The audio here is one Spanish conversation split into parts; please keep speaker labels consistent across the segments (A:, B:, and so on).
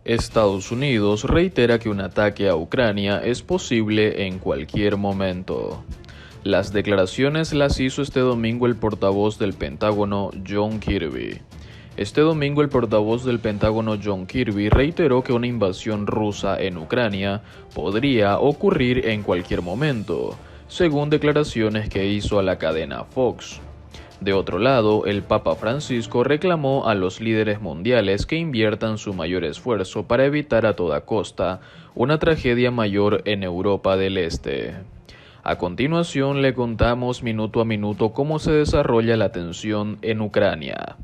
A: Estados Unidos reitera que un ataque a Ucrania es posible en cualquier momento. Las declaraciones las hizo este domingo el portavoz del Pentágono, John Kirby. Este domingo el portavoz del Pentágono, John Kirby, reiteró que una invasión rusa en Ucrania podría ocurrir en cualquier momento, según declaraciones que hizo a la cadena Fox. De otro lado, el Papa Francisco reclamó a los líderes mundiales que inviertan su mayor esfuerzo para evitar a toda costa una tragedia mayor en Europa del Este. A continuación le contamos minuto a minuto cómo se desarrolla la tensión en Ucrania.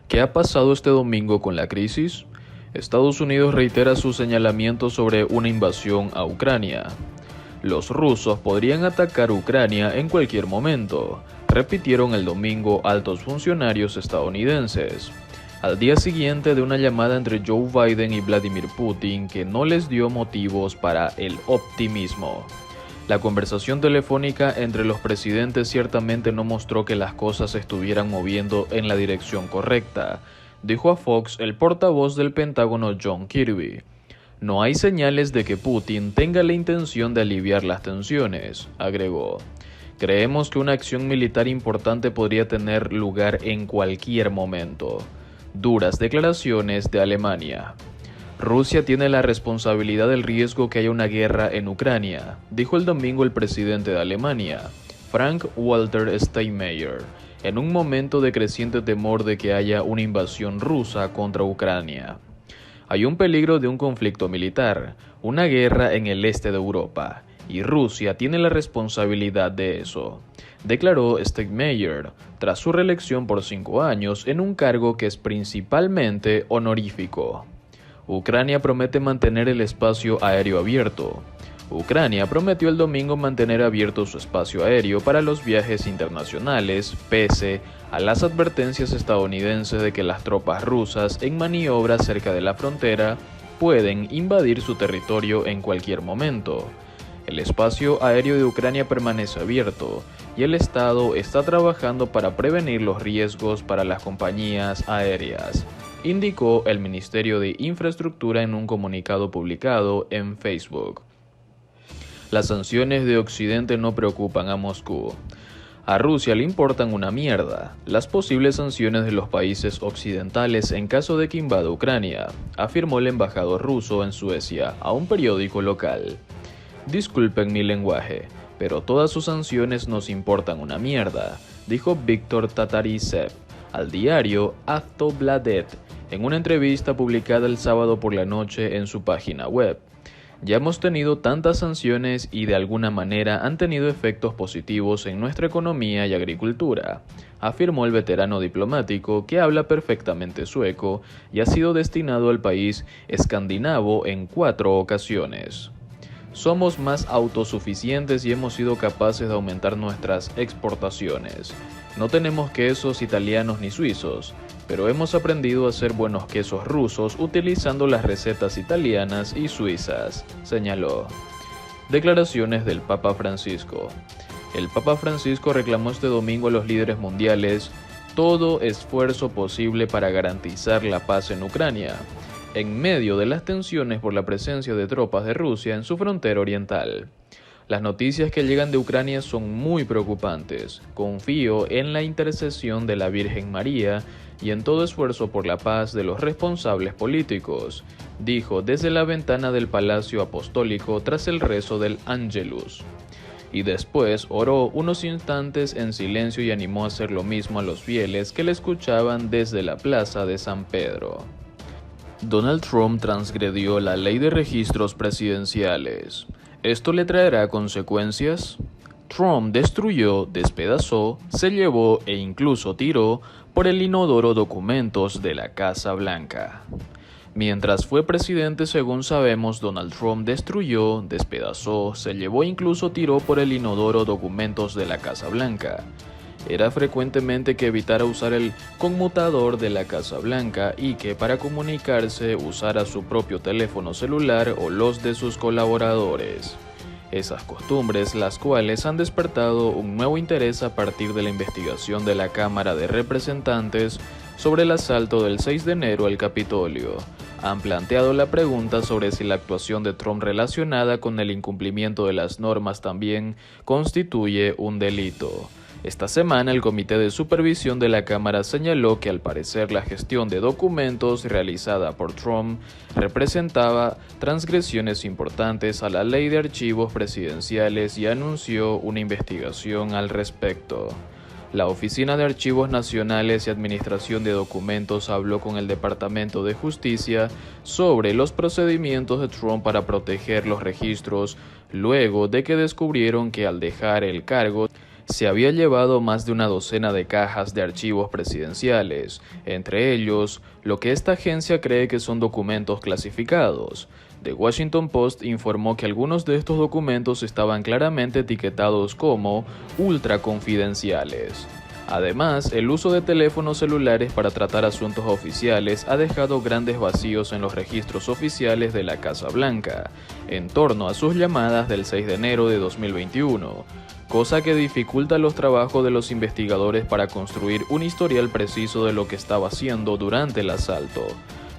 A: ¿Qué ha pasado este domingo con la crisis? Estados Unidos reitera su señalamiento sobre una invasión a Ucrania. Los rusos podrían atacar Ucrania en cualquier momento, repitieron el domingo altos funcionarios estadounidenses, al día siguiente de una llamada entre Joe Biden y Vladimir Putin que no les dio motivos para el optimismo. La conversación telefónica entre los presidentes ciertamente no mostró que las cosas se estuvieran moviendo en la dirección correcta, dijo a Fox el portavoz del Pentágono John Kirby. No hay señales de que Putin tenga la intención de aliviar las tensiones, agregó. Creemos que una acción militar importante podría tener lugar en cualquier momento. Duras declaraciones de Alemania. Rusia tiene la responsabilidad del riesgo que haya una guerra en Ucrania, dijo el domingo el presidente de Alemania, Frank-Walter Steinmeier, en un momento de creciente temor de que haya una invasión rusa contra Ucrania. Hay un peligro de un conflicto militar, una guerra en el este de Europa, y Rusia tiene la responsabilidad de eso, declaró Steinmeier, tras su reelección por 5 años en un cargo que es principalmente honorífico. Ucrania promete mantener el espacio aéreo abierto. Ucrania prometió el domingo mantener abierto su espacio aéreo para los viajes internacionales, pese a las advertencias estadounidenses de que las tropas rusas en maniobra cerca de la frontera pueden invadir su territorio en cualquier momento. El espacio aéreo de Ucrania permanece abierto y el Estado está trabajando para prevenir los riesgos para las compañías aéreas, indicó el Ministerio de Infraestructura en un comunicado publicado en Facebook. Las sanciones de Occidente no preocupan a Moscú. A Rusia le importan una mierda las posibles sanciones de los países occidentales en caso de que invada Ucrania, afirmó el embajador ruso en Suecia a un periódico local. Disculpen mi lenguaje, pero todas sus sanciones nos importan una mierda, dijo Víctor Tatarisev al diario Avtovladet en una entrevista publicada el sábado por la noche en su página web. Ya hemos tenido tantas sanciones y de alguna manera han tenido efectos positivos en nuestra economía y agricultura, afirmó el veterano diplomático que habla perfectamente sueco y ha sido destinado al país escandinavo en 4 ocasiones. Somos más autosuficientes y hemos sido capaces de aumentar nuestras exportaciones. No tenemos quesos italianos ni suizos, pero hemos aprendido a hacer buenos quesos rusos utilizando las recetas italianas y suizas, señaló. Declaraciones del Papa Francisco. El Papa Francisco reclamó este domingo a los líderes mundiales todo esfuerzo posible para garantizar la paz en Ucrania, en medio de las tensiones por la presencia de tropas de Rusia en su frontera oriental. Las noticias que llegan de Ucrania son muy preocupantes. Confío en la intercesión de la Virgen María y en todo esfuerzo por la paz de los responsables políticos, dijo desde la ventana del Palacio Apostólico tras el rezo del Angelus. Y después oró unos instantes en silencio y animó a hacer lo mismo a los fieles que le escuchaban desde la plaza de San Pedro. Donald Trump transgredió la ley de registros presidenciales. ¿Esto le traerá consecuencias? Trump destruyó, despedazó, se llevó e incluso tiró por el inodoro documentos de la Casa Blanca. Mientras fue presidente, según sabemos, Donald Trump destruyó, despedazó, se llevó e incluso tiró por el inodoro documentos de la Casa Blanca. Era frecuentemente que evitara usar el conmutador de la Casa Blanca y que para comunicarse usara su propio teléfono celular o los de sus colaboradores. Esas costumbres, las cuales han despertado un nuevo interés a partir de la investigación de la Cámara de Representantes sobre el asalto del 6 de enero al Capitolio, han planteado la pregunta sobre si la actuación de Trump relacionada con el incumplimiento de las normas también constituye un delito. Esta semana, el Comité de Supervisión de la Cámara señaló que al parecer la gestión de documentos realizada por Trump representaba transgresiones importantes a la ley de archivos presidenciales y anunció una investigación al respecto. La Oficina de Archivos Nacionales y Administración de Documentos habló con el Departamento de Justicia sobre los procedimientos de Trump para proteger los registros, luego de que descubrieron que al dejar el cargo se había llevado más de una docena de cajas de archivos presidenciales, entre ellos lo que esta agencia cree que son documentos clasificados. The Washington Post informó que algunos de estos documentos estaban claramente etiquetados como ultra confidenciales. Además, el uso de teléfonos celulares para tratar asuntos oficiales ha dejado grandes vacíos en los registros oficiales de la Casa Blanca, en torno a sus llamadas del 6 de enero de 2021, cosa que dificulta los trabajos de los investigadores para construir un historial preciso de lo que estaba haciendo durante el asalto.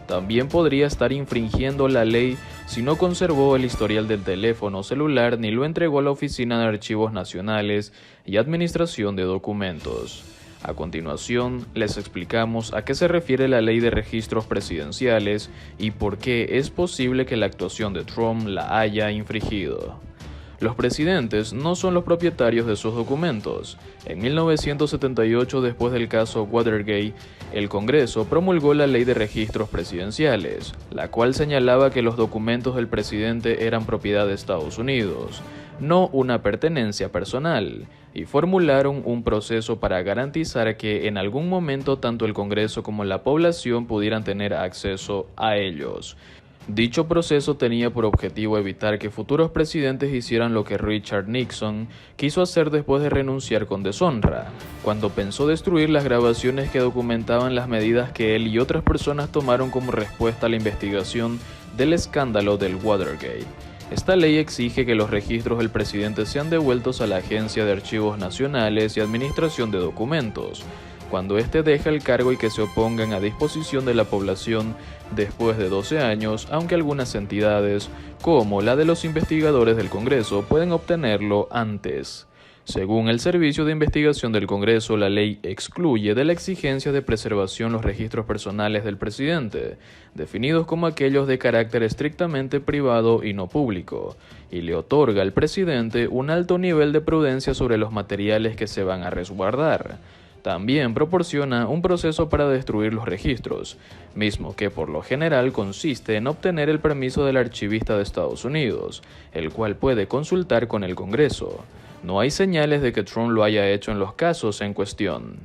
A: También podría estar infringiendo la ley si no conservó el historial del teléfono celular ni lo entregó a la Oficina de Archivos Nacionales y Administración de Documentos. A continuación, les explicamos a qué se refiere la Ley de Registros Presidenciales y por qué es posible que la actuación de Trump la haya infringido. Los presidentes no son los propietarios de sus documentos. En 1978, después del caso Watergate, el Congreso promulgó la Ley de Registros Presidenciales, la cual señalaba que los documentos del presidente eran propiedad de Estados Unidos, no una pertenencia personal, y formularon un proceso para garantizar que en algún momento tanto el Congreso como la población pudieran tener acceso a ellos. Dicho proceso tenía por objetivo evitar que futuros presidentes hicieran lo que Richard Nixon quiso hacer después de renunciar con deshonra, cuando pensó destruir las grabaciones que documentaban las medidas que él y otras personas tomaron como respuesta a la investigación del escándalo del Watergate. Esta ley exige que los registros del presidente sean devueltos a la Agencia de Archivos Nacionales y Administración de Documentos, cuando éste deja el cargo y que se opongan a disposición de la población después de 12 años, aunque algunas entidades, como la de los investigadores del Congreso, pueden obtenerlo antes. Según el Servicio de Investigación del Congreso, la ley excluye de la exigencia de preservación los registros personales del presidente, definidos como aquellos de carácter estrictamente privado y no público, y le otorga al presidente un alto nivel de prudencia sobre los materiales que se van a resguardar. También proporciona un proceso para destruir los registros, mismo que por lo general consiste en obtener el permiso del archivista de Estados Unidos, el cual puede consultar con el Congreso. No hay señales de que Trump lo haya hecho en los casos en cuestión.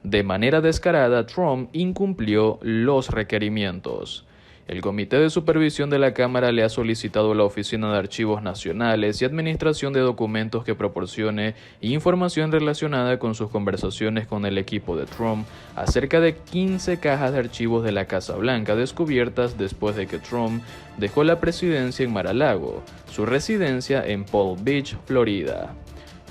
A: De manera descarada, Trump incumplió los requerimientos. El Comité de Supervisión de la Cámara le ha solicitado a la Oficina de Archivos Nacionales y Administración de Documentos que proporcione información relacionada con sus conversaciones con el equipo de Trump acerca de 15 cajas de archivos de la Casa Blanca descubiertas después de que Trump dejó la presidencia en Mar-a-Lago, su residencia en Palm Beach, Florida.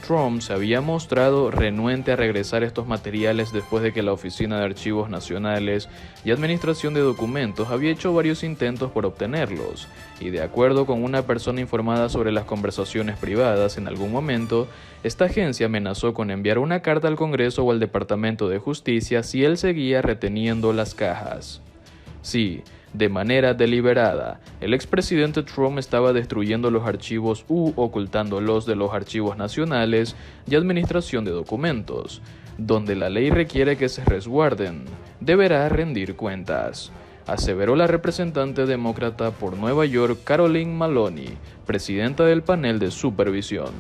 A: Trump se había mostrado renuente a regresar estos materiales después de que la Oficina de Archivos Nacionales y Administración de Documentos había hecho varios intentos por obtenerlos, y de acuerdo con una persona informada sobre las conversaciones privadas en algún momento, esta agencia amenazó con enviar una carta al Congreso o al Departamento de Justicia si él seguía reteniendo las cajas. Sí, de manera deliberada, el expresidente Trump estaba destruyendo los archivos u ocultándolos de los archivos nacionales y administración de documentos, donde la ley requiere que se resguarden. Deberá rendir cuentas, aseveró la representante demócrata por Nueva York Caroline Maloney, presidenta del panel de supervisión.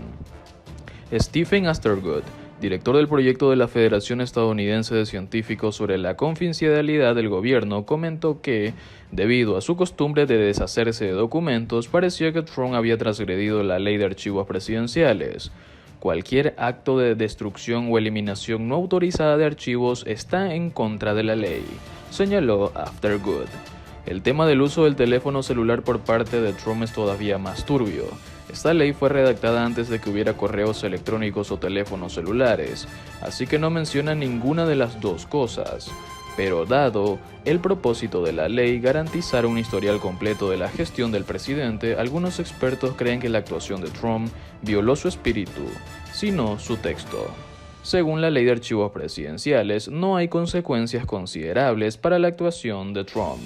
A: Stephen Astergood, director del proyecto de la Federación Estadounidense de Científicos sobre la confidencialidad del gobierno, comentó que, debido a su costumbre de deshacerse de documentos, parecía que Trump había transgredido la ley de archivos presidenciales. Cualquier acto de destrucción o eliminación no autorizada de archivos está en contra de la ley, señaló Astergood. El tema del uso del teléfono celular por parte de Trump es todavía más turbio. Esta ley fue redactada antes de que hubiera correos electrónicos o teléfonos celulares, así que no menciona ninguna de las dos cosas. Pero dado el propósito de la ley garantizar un historial completo de la gestión del presidente, algunos expertos creen que la actuación de Trump violó su espíritu, sino su texto. Según la ley de archivos presidenciales, no hay consecuencias considerables para la actuación de Trump.